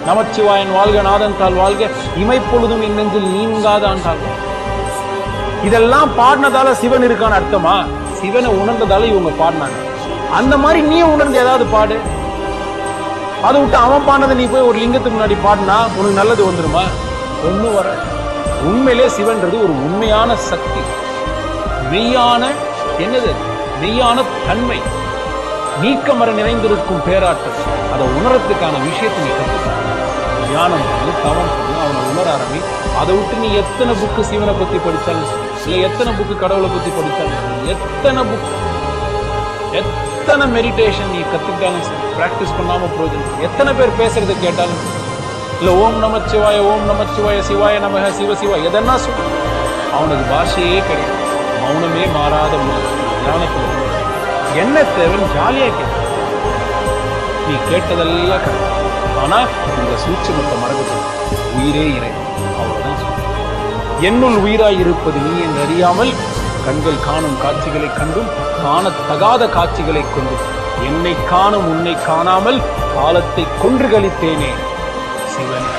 நமச்சிவாயன் வாழ்க, நாதன் தாள் வாழ்க, இமைப்பொழுதும் என் நெஞ்சில் நீங்காத ஆண்டாள். இதெல்லாம் பாடினதால சிவன் இருக்கான்னு அர்த்தமா? சிவனை உணர்ந்ததால இவங்க பாடினாங்க. அந்த மாதிரி நீ உணர்ந்து ஏதாவது பாடு. அதை விட்டு அவன் பாடினதை நீ போய் ஒரு லிங்கத்துக்கு முன்னாடி பாடினா உனக்கு நல்லது வந்துருமா? ஒன்னும் வர. உண்மையிலே சிவன்றது ஒரு உண்மையான சக்தி, மெய்யான என்னது, மெய்யான தன்மை, நீக்கமர நிறைந்திருக்கும் பேராற்றல். அதை உணரத்துக்கான விஷயத்தை நீ கற்றுக்க. தியானம் பண்ணு, தவம் பண்ணு, அவனை உணர ஆரம்பி. அதை விட்டு நீ எத்தனை புக்கு சிவனை பத்தி படிச்சாலும் சரி, இல்லை எத்தனை புக்கு கடவுளை பத்தி படிச்சாலும் சரி, எத்தனை மெடிடேஷன் நீ கத்துக்கிட்டாலும் சரி, பிராக்டிஸ் பண்ணாம பிரயோஜனம். எத்தனை பேர் பேசுறதை கேட்டாலும் சரி, இல்ல ஓம் நமச்சிவாய, ஓம் நமச்சிவாய, சிவாய நமக, சிவ சிவா எதனா சொல்லு, அவனுக்கு பாஷையே கிடையாது. மௌனமே மாறாத ஞானத்தில் என்ன தேவைன்னு ஜாலியா கேட்க. நீ கேட்டதெல்லாம் கிடையாது. ஆனா இந்த சூட்சுமத்தை மறந்து உயிரே இறைவன், அவ்வளவுதான் சொல்ல. என்னுள் உயிராய் இருப்பது நீ என்று அறியாமல் கண்கள் காணும் காட்சிகளை கண்டும் காணத்தகாத காட்சிகளை கொண்டும் என்னை காணும் உன்னை காணாமல் காலத்தை கொன்று கழித்தேனே சிவன்.